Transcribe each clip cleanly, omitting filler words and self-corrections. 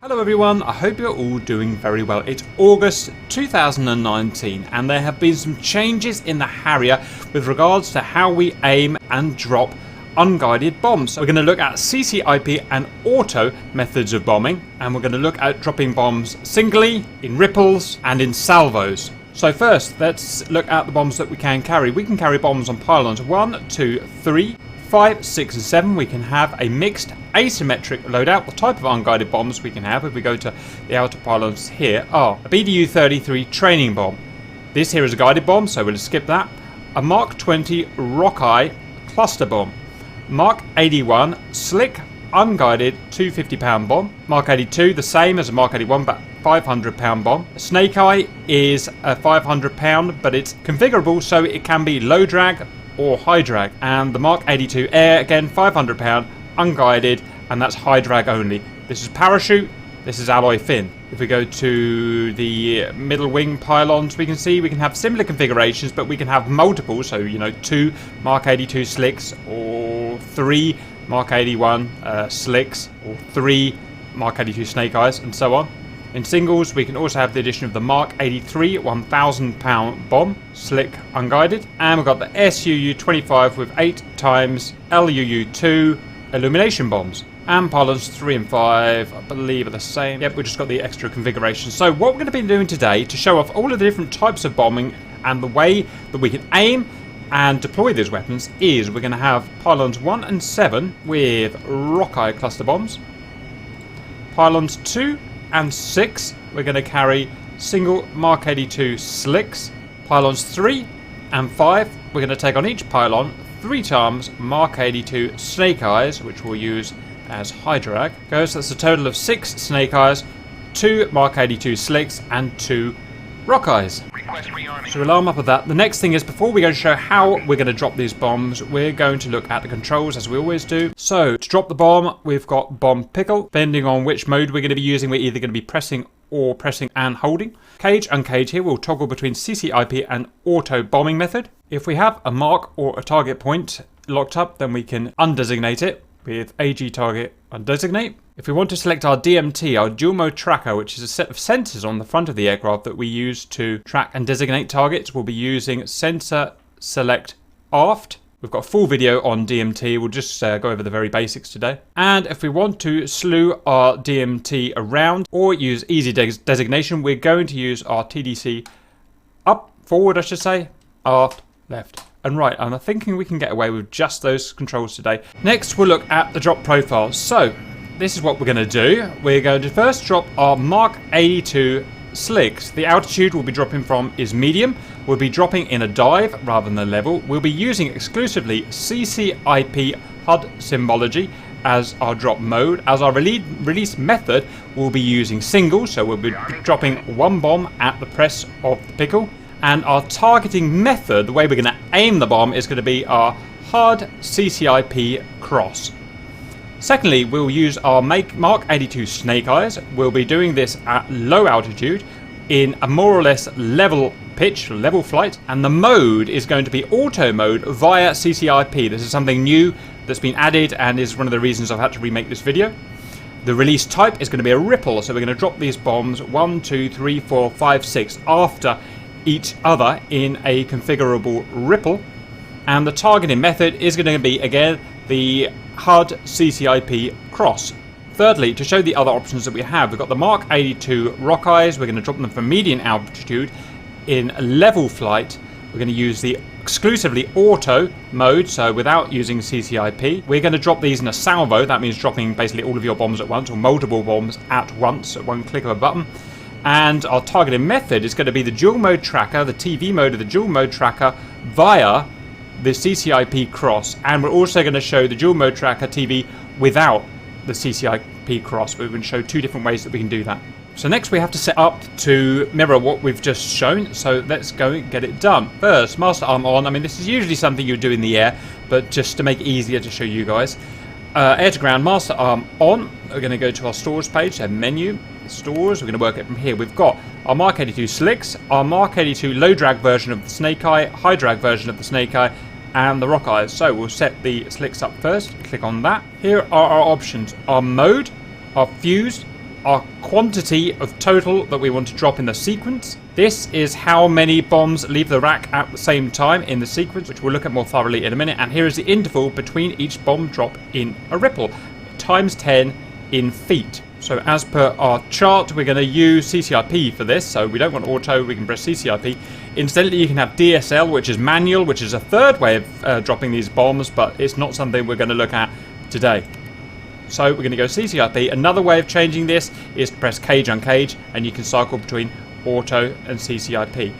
Hello everyone, I hope you're all doing very well. It's August 2019 and there have been some changes in the Harrier with regards to how we aim and drop unguided bombs. So we're going to look at CCIP and auto methods of bombing, and we're going to look at dropping bombs singly, in ripples and in salvos. So first, let's look at the bombs that we can carry. We can carry bombs on pylons 1, 2, 3, 5, 6 and 7. We can have a mixed asymmetric loadout. The type of unguided bombs we can have, if we go to the outer pylons here, are a BDU-33 training bomb. This here is a guided bomb, so we'll skip that. A Mark 20 Rockeye cluster bomb. Mark 81 slick unguided 250-pound bomb. Mark 82 the same as a Mark 81 but 500-pound bomb. A Snake Eye is a 500-pound, but it's configurable so it can be low drag or high drag. And the Mark 82 Air, again 500-pound, unguided, and that's high drag only. This is parachute, this is alloy fin. If we go to the middle wing pylons, we can see we can have similar configurations, but we can have multiple, so you know, 2 Mark 82 slicks or 3 Mark 81 slicks or 3 Mark 82 Snake Eyes and so on. In singles, we can also have the addition of the Mark 83 1,000-pound bomb, slick unguided, and we've got the SUU-25 with 8 times LUU-2 illumination bombs. And pylons 3 and 5, I believe, are the same. Yep, we've just got the extra configuration. So what we're going to be doing today to show off all of the different types of bombing and the way that we can aim and deploy these weapons is we're going to have pylons 1 and 7 with Rockeye cluster bombs. Pylons 2 and 6, we're going to carry single Mark 82 slicks. Pylons 3 and 5, we're going to take on each pylon 3 times Mark 82 Snake Eyes, which we'll use as high drag. So that's a total of 6 Snake Eyes, 2 Mark 82 slicks, and 2 Rockeyes. So we'll arm up with that. The next thing is, before we go to show how we're going to drop these bombs, we're going to look at the controls as we always do. So to drop the bomb, we've got bomb pickle. Depending on which mode we're going to be using, we're either going to be pressing and holding. Cage, uncage here, we'll toggle between CCIP and auto bombing method. If we have a mark or a target point locked up, then we can undesignate it with AG target undesignate. If we want to select our DMT, our dual mode tracker, which is a set of sensors on the front of the aircraft that we use to track and designate targets, we'll be using sensor select aft. We've got a full video on DMT, we'll just go over the very basics today. And if we want to slew our DMT around or use easy designation, we're going to use our TDC up, forward I should say, aft, left and right. And I'm thinking we can get away with just those controls today. Next we'll look at the drop profile. So this is what we're going to do. We're going to first drop our Mark 82 slicks. The altitude we'll be dropping from is medium. We'll be dropping in a dive rather than a level. We'll be using exclusively CCIP HUD symbology as our drop mode. As our release method, we'll be using single, so we'll be dropping 1 bomb at the press of the pickle. And our targeting method, the way we're going to aim the bomb, is going to be our HUD CCIP cross. Secondly, we'll use our Mark 82 Snake Eyes. We'll be doing this at low altitude in a more or less level pitch, level flight, and the mode is going to be auto mode via CCIP. This is something new that's been added and is one of the reasons I've had to remake this video. The release type is going to be a ripple, so we're going to drop these bombs 1, 2, 3, 4, 5, 6 after each other in a configurable ripple. And the targeting method is going to be, again, the HUD CCIP cross. Thirdly, to show the other options that we have, we've got the Mark 82 Rockeyes. We're going to drop them from medium altitude in level flight. We're going to use the exclusively auto mode, so without using CCIP. We're going to drop these in a salvo. That means dropping basically all of your bombs at once, or multiple bombs at once at one click of a button. And our targeting method is going to be the dual mode tracker, the TV mode of the dual mode tracker via the CCIP cross. And we're also going to show the dual mode tracker TV without the CCIP cross. We're going to show 2 different ways that we can do that. So next we have to set up to mirror what we've just shown. So let's go and get it done. First, master arm on. I mean, this is usually something you do in the air, but just to make it easier to show you guys. Air to ground, master arm on. We're going to go to our stores page, so menu, stores. We're going to work it from here. We've got our Mark 82 slicks, our Mark 82 low drag version of the Snake Eye, high drag version of the Snake Eye, and the Rockeyes. So we'll set the slicks up first. Click on that. Here are our options: our mode, our fused, our quantity of total that we want to drop in the sequence. This is how many bombs leave the rack at the same time in the sequence, which we'll look at more thoroughly in a minute. And here is the interval between each bomb drop in a ripple, times 10 in feet. So as per our chart, we're going to use CCIP for this. So we don't want auto, we can press CCIP. Incidentally, you can have DSL, which is manual, which is a third way of dropping these bombs, but it's not something we're going to look at today. So we're going to go CCIP. Another way of changing this is to press cage on cage, and you can cycle between auto and CCIP.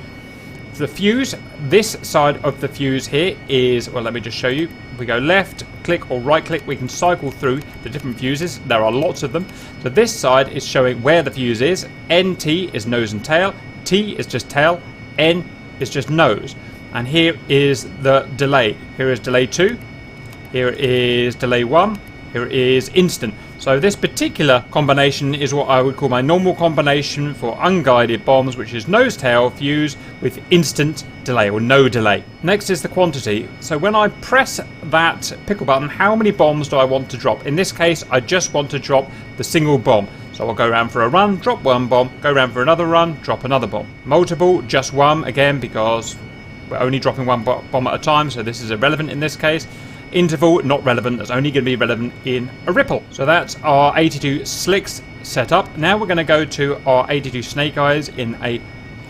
The fuse, this side of the fuse here is, well, let me just show you. If we go left click or right click, we can cycle through the different fuses. There are lots of them. So this side is showing where the fuse is. NT is nose and tail. T is just tail. N is just nose. And here is the delay. Here is delay 2. Here is delay 1. Here is instant. So this particular combination is what I would call my normal combination for unguided bombs, which is nose tail fuse with instant delay or no delay. Next is the quantity. So when I press that pickle button, how many bombs do I want to drop? In this case, I just want to drop the single bomb. So I'll go around for a run, drop one bomb, go around for another run, drop another bomb. Multiple, just one, again, because we're only dropping one bomb at a time, so this is irrelevant in this case. Interval, not relevant. That's only going to be relevant in a ripple. So that's our 82 slicks set up. Now we're going to go to our 82 snake eyes in a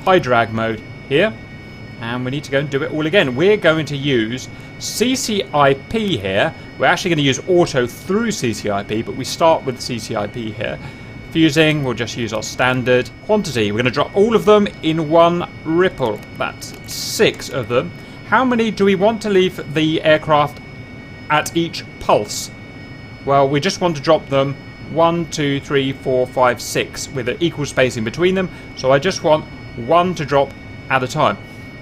high drag mode here. And we need to go and do it all again. We're going to use CCIP here. We're actually going to use auto through CCIP, but we start with CCIP here. Fusing, we'll just use our standard quantity. We're going to drop all of them in one ripple. That's 6 of them. How many do we want to leave the aircraft at each pulse? Well, we just want to drop them 1, 2, 3, 4, 5, 6 with an equal spacing between them. So I just want 1 to drop at a time.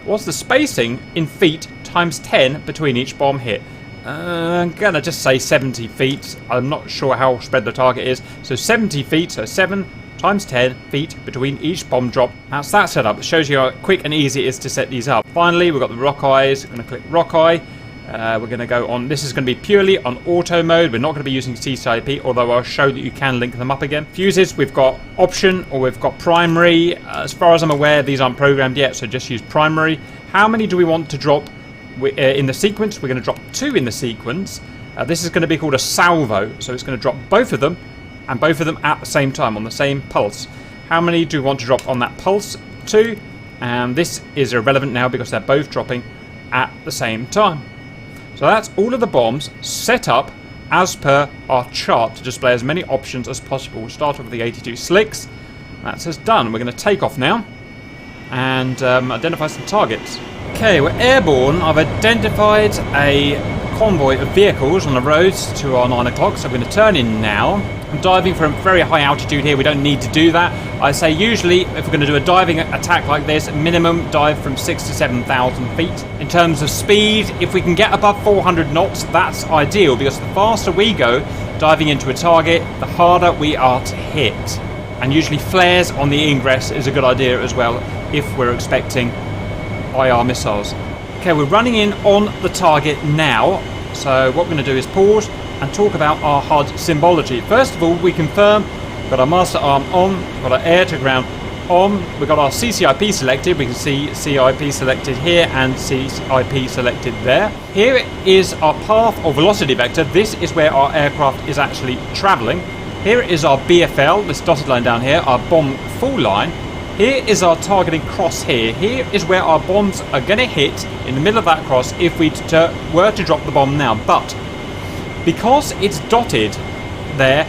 What's the spacing in feet times 10 between each bomb hit? I'm gonna just say 70 feet. I'm not sure how spread the target is. So 70 feet, so 7 times 10 feet between each bomb drop. That's that setup. It shows you how quick and easy it is to set these up. Finally, we've got the rock eyes. I'm gonna click rock eye. We're going to go on, this is going to be purely on auto mode. We're not going to be using CCIP, although I'll show that you can link them up again. Fuses, we've got option or we've got primary. As far as I'm aware, these aren't programmed yet, so just use primary. How many do we want to drop in the sequence? We're going to drop 2 in the sequence. This is going to be called a salvo, so it's going to drop both of them, and both of them at the same time on the same pulse. How many do we want to drop on that pulse? 2, and this is irrelevant now because they're both dropping at the same time. So that's all of the bombs set up as per our chart to display as many options as possible. We'll start off with the 82 slicks. That's us done. We're going to take off now and identify some targets. Okay, we're airborne. I've identified a convoy of vehicles on the roads to our 9 o'clock, so I'm going to turn in now. I'm diving from very high altitude here. We don't need to do that. I say usually if we're going to do a diving attack like this, minimum dive from 6,000 to 7,000 feet. In terms of speed, if we can get above 400 knots, that's ideal, because the faster we go diving into a target, the harder we are to hit. And usually flares on the ingress is a good idea as well if we're expecting IR missiles. Okay, we're running in on the target now. So what we're going to do is pause and talk about our HUD symbology. First of all, we confirm we've got our master arm on, we've got our air to ground on, we've got our CCIP selected. We can see CIP selected here and CCIP selected there. Here is our path or velocity vector. This is where our aircraft is actually traveling. Here is our BFL, this dotted line down here, our bomb full line. Here is our targeting cross here. Here is where our bombs are going to hit in the middle of that cross if we were to drop the bomb now. But because it's dotted there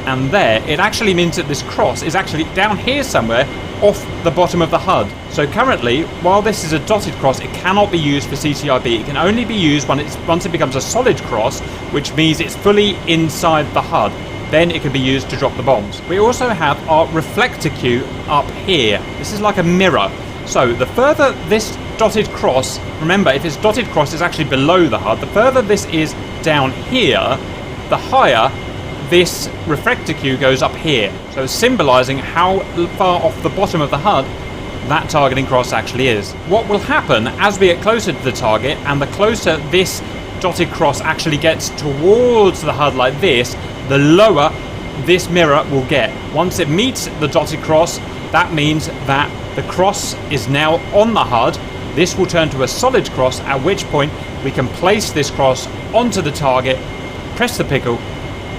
and there, it actually means that this cross is actually down here somewhere off the bottom of the HUD. So currently, while this is a dotted cross, it cannot be used for CCIP. It can only be used once it becomes a solid cross, which means it's fully inside the HUD. Then it can be used to drop the bombs. We also have our reflector queue up here. This is like a mirror. So the further this dotted cross, remember if it's dotted cross it's actually below the HUD, the further this is down here, the higher this reflector queue goes up here. So symbolizing how far off the bottom of the HUD that targeting cross actually is. What will happen as we get closer to the target, and the closer this dotted cross actually gets towards the HUD like this, the lower this mirror will get. Once it meets the dotted cross, that means that the cross is now on the HUD. This will turn to a solid cross, at which point we can place this cross onto the target, press the pickle,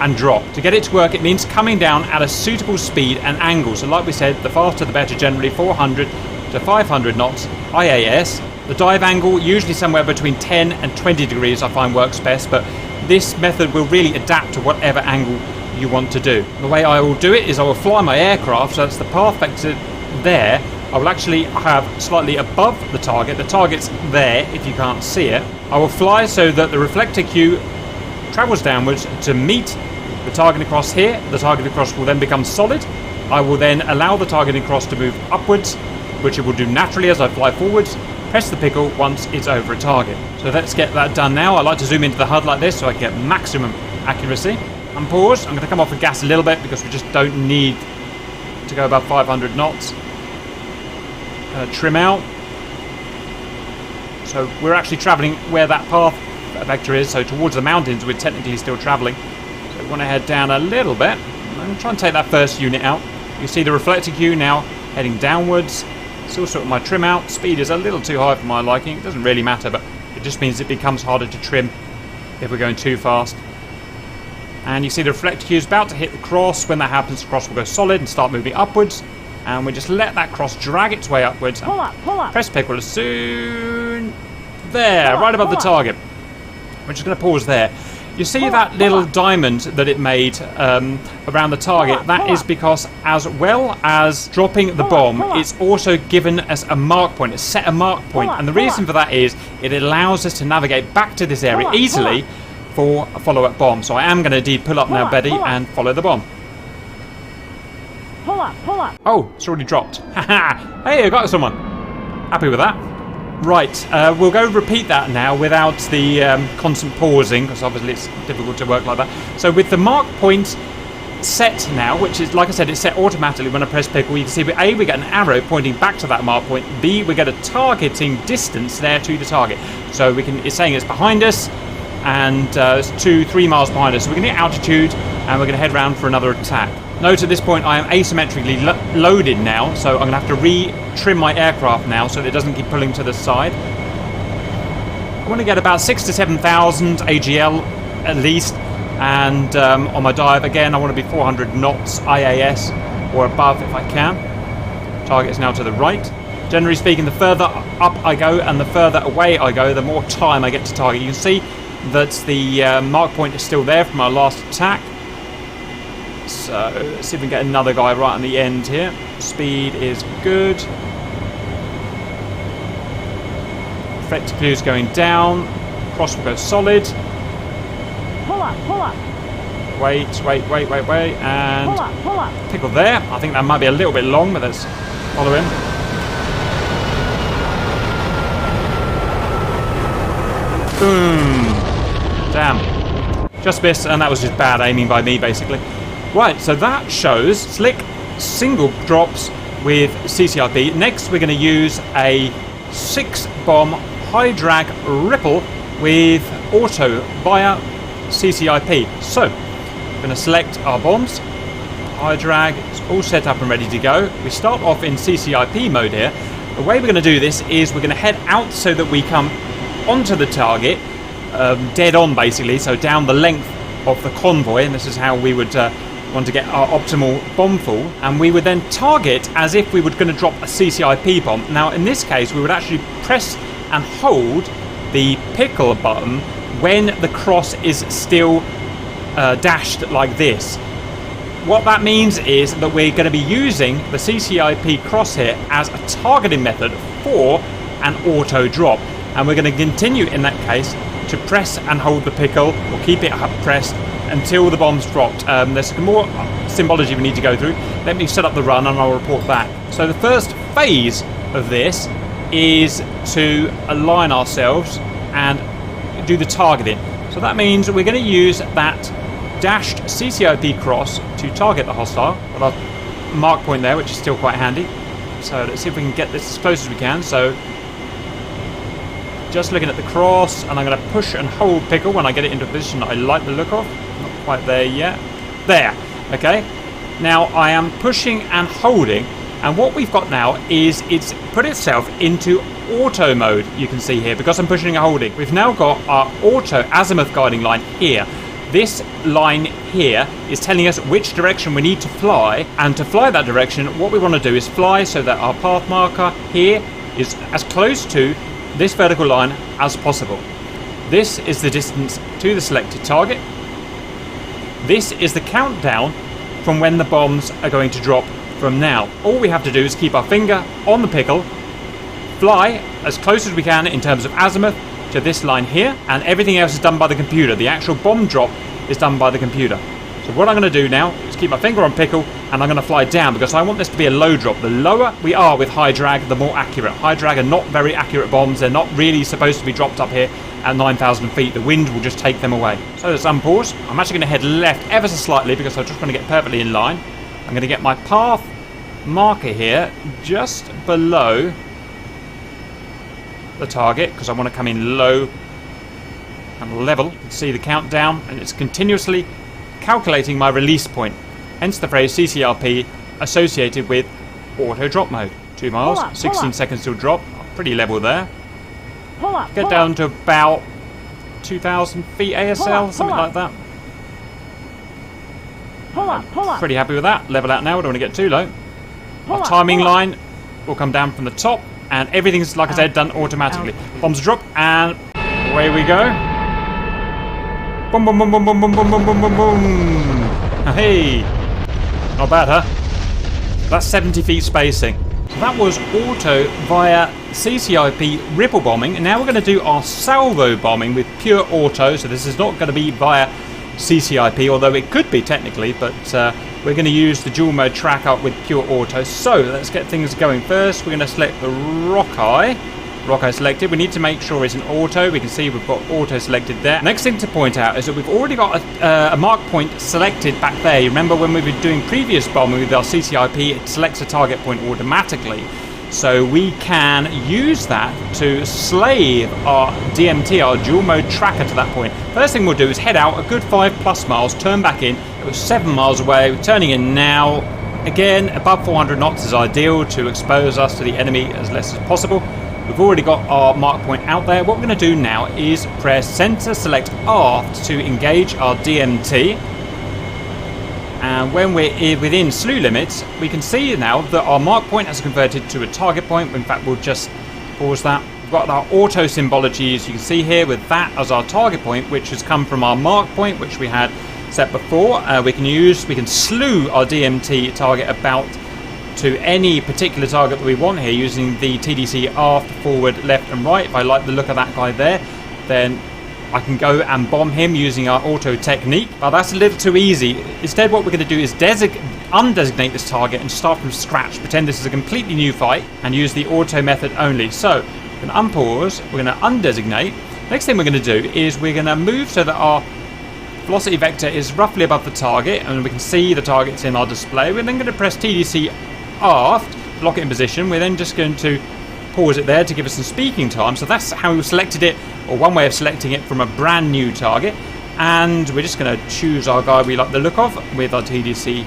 and drop. To get it to work, it means coming down at a suitable speed and angle. So like we said, the faster the better, generally 400 to 500 knots IAS. The dive angle, usually somewhere between 10 and 20 degrees I find works best, but this method will really adapt to whatever angle you want to do. The way I will do it is I will fly my aircraft, so that's the path vector there. I will actually have slightly above the target. The target's there if you can't see it. I will fly so that the reflector queue travels downwards to meet the targeting cross here. The targeting cross will then become solid. I will then allow the targeting cross to move upwards, which it will do naturally as I fly forwards. Press the pickle once it's over a target. So let's get that done now. I like to zoom into the HUD like this so I can get maximum accuracy. Unpause. I'm going to come off the gas a little bit because we just don't need to go above 500 knots. Trim out. So we're actually travelling where that path vector is, so towards the mountains we're technically still travelling. So we want to head down a little bit. I'm going to try and take that first unit out. You see the reflector queue now heading downwards. Still sort of my trim out. Speed is a little too high for my liking. It doesn't really matter, but it just means it becomes harder to trim if we're going too fast. And you see the reflector queue is about to hit the cross. When that happens, the cross will go solid and start moving upwards. And we just let that cross drag its way upwards. Pull up, pull up. Press pickle as soon. There, right above the target. We're just going to pause there. You see that little diamond that it made around the target? That is because, as well as dropping the bomb, it's also given us a mark point. It's set a mark point. And the reason for that is it allows us to navigate back to this area easily for a follow-up bomb. So I am going to indeed pull up now, Betty, and follow the bomb. Pull up, pull up. Oh, it's already dropped. Haha. Hey, I got someone. Happy with that. Right, we'll go repeat that now without the constant pausing, because obviously it's difficult to work like that. So with the mark point set now, which is, like I said, it's set automatically when I press pickle, you can see A, we get an arrow pointing back to that mark point. B, we get a targeting distance there to the target. So we can, it's saying it's behind us, and it's 2-3 miles behind us. So we're going to get altitude, and we're going to head round for another attack. Note at this point I am asymmetrically loaded now, so I'm going to have to re-trim my aircraft now so that it doesn't keep pulling to the side. I want to get about 6,000 to 7,000 AGL at least, and on my dive again I want to be 400 knots IAS or above if I can. Target is now to the right. Generally speaking, the further up I go and the further away I go, the more time I get to target. You can see that the mark point is still there from our last attack. So let's see if we can get another guy right on the end here. Speed is good. Reflector queue is going down. Cross will go solid. Pull up, pull up. Wait. And pull up. pickle there. I think that might be a little bit long, but let's follow him. Boom. Damn. Just missed, and that was just bad aiming by me, basically. Right, so that shows slick single drops with CCIP. Next, we're going to use a 6-bomb high drag ripple with auto via CCIP. So, we're going to select our bombs. High drag, it's all set up and ready to go. We start off in CCIP mode here. The way we're going to do this is we're going to head out so that we come onto the target, dead on basically, so down the length of the convoy, and this is how we would want to get our optimal bomb fall, and we would then target as if we were going to drop a CCIP bomb. Now in this case we would actually press and hold the pickle button when the cross is still dashed like this. What that means is that we're going to be using the CCIP crosshair as a targeting method for an auto drop, and we're going to continue in that case to press and hold the pickle or keep it pressed until the bomb's dropped. There's some more symbology we need to go through. Let me set up the run and I'll report back. So the first phase of this is to align ourselves and do the targeting. So that means we're going to use that dashed CCIP cross to target the hostile with our mark point there, which is still quite handy. So let's see if we can get this as close as we can. So just looking at the cross, and I'm going to push and hold pickle when I get it into a position that I like the look of. Not quite there yet. There. Okay, now I am pushing and holding, and what we've got now is it's put itself into auto mode, you can see here, because I'm pushing and holding. We've now got our auto azimuth guiding line here. This line here is telling us which direction we need to fly, and to fly that direction, what we want to do is fly so that our path marker here is as close to this vertical line as possible. This is the distance to the selected target. This is the countdown from when the bombs are going to drop from now. All we have to do is keep our finger on the pickle, fly as close as we can in terms of azimuth to this line here, and everything else is done by the computer. The actual bomb drop is done by the computer. So what I'm going to do now is keep my finger on pickle, and I'm going to fly down because I want this to be a low drop. The lower we are with high drag, the more accurate. High drag are not very accurate bombs. They're not really supposed to be dropped up here at 9,000 feet. The wind will just take them away. So let's unpause. I'm actually going to head left ever so slightly because I just want to get perfectly in line. I'm going to get my path marker here just below the target because I want to come in low and level. You can see the countdown, and it's continuously calculating my release point, hence the phrase CCIP associated with auto drop mode. 2 miles, 16 seconds till drop. Pretty level there. Get down to about 2,000 feet ASL, something like that. Pretty happy with that. Level out now, I don't want to get too low. Our timing line will come down from the top, and everything's, like I said, done automatically. Bombs drop, and away we go. Boom, boom, boom, boom, boom, boom, boom, boom, boom, boom, boom. Hey, not bad, huh? That's 70 feet spacing. That was auto via CCIP ripple bombing, and now we're going to do our salvo bombing with pure auto. So this is not going to be via CCIP, although it could be technically, but we're going to use the dual mode tracker with pure auto. So let's get things going. First, we're going to select the Rockeye. Rockeye selected. We need to make sure it's an auto. We can see we've got auto selected there. Next thing to point out is that we've already got a mark point selected back there. Remember when we were doing previous bombing with our CCIP, it selects a target point automatically. So we can use that to slave our DMT, our dual mode tracker, to that point. First thing we'll do is head out a good 5+ miles, turn back in. It was 7 miles away. We're turning in now. Again, above 400 knots is ideal to expose us to the enemy as less as possible. We've already got our mark point out there. What we're going to do now is press center select aft to engage our DMT. And when we're within slew limits, we can see now that our mark point has converted to a target point. In fact, we'll just pause that. We've got our auto symbology, as you can see here, with that as our target point, which has come from our mark point, which we had set before. We can slew our DMT target about to any particular target that we want here using the TDC aft, forward, left and right. If I like the look of that guy there, then I can go and bomb him using our auto technique. But that's a little too easy. Instead, what we're going to do is undesignate this target and start from scratch. Pretend this is a completely new fight and use the auto method only. So we're going to unpause, we're going to undesignate. Next thing we're going to do is we're going to move so that our velocity vector is roughly above the target and we can see the targets in our display. We're then going to press TDC aft, lock it in position. We're then just going to pause it there to give us some speaking time. So that's how we selected it, or one way of selecting it from a brand new target. And we're just going to choose our guy we like the look of with our TDC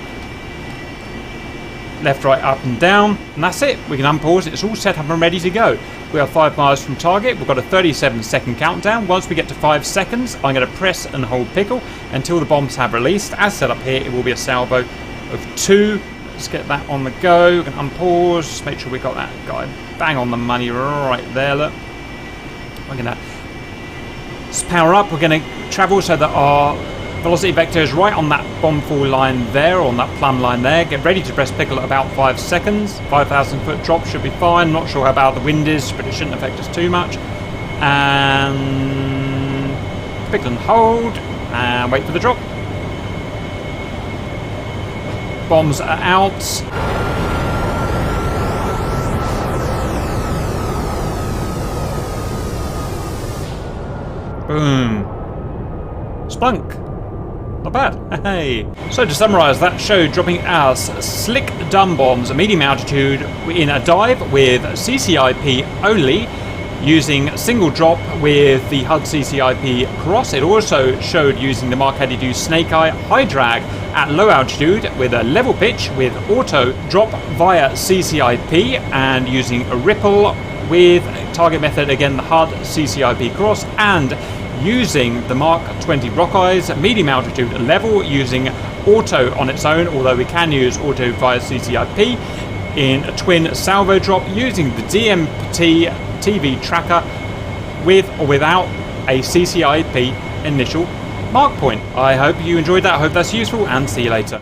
left, right, up and down, and that's it. We can unpause it. It's all set up and ready to go. We are 5 miles from target. We've got a 37-second countdown. Once we get to 5 seconds, I'm going to press and hold pickle until the bombs have released. As set up here, it will be a salvo of 2. Let's get that on the go. We can unpause, make sure we got that guy bang on the money right there. Look, we're going to power up. We're going to travel so that our velocity vector is right on that bomb fall line there, or on that plumb line there. Get ready to press pickle at about 5 seconds. 5,000 foot drop should be fine. Not sure how bad the wind is, but it shouldn't affect us too much. And pickle and hold, and wait for the drop. Bombs are out. Boom. Splunk. Not bad. Hey. So to summarise, that show dropping our slick dumb bombs at medium altitude in a dive with CCIP only. using single drop with the HUD CCIP cross. It also showed using the Mark 82 Snake Eye high drag at low altitude with a level pitch with auto drop via CCIP, and using a ripple with target method, again the HUD CCIP cross, and using the Mark 20 Rockeyes medium altitude level using auto on its own, although we can use auto via CCIP, in a twin salvo drop using the DMT TV tracker with or without a CCIP initial mark point. I hope you enjoyed that. I hope that's useful, and see you later.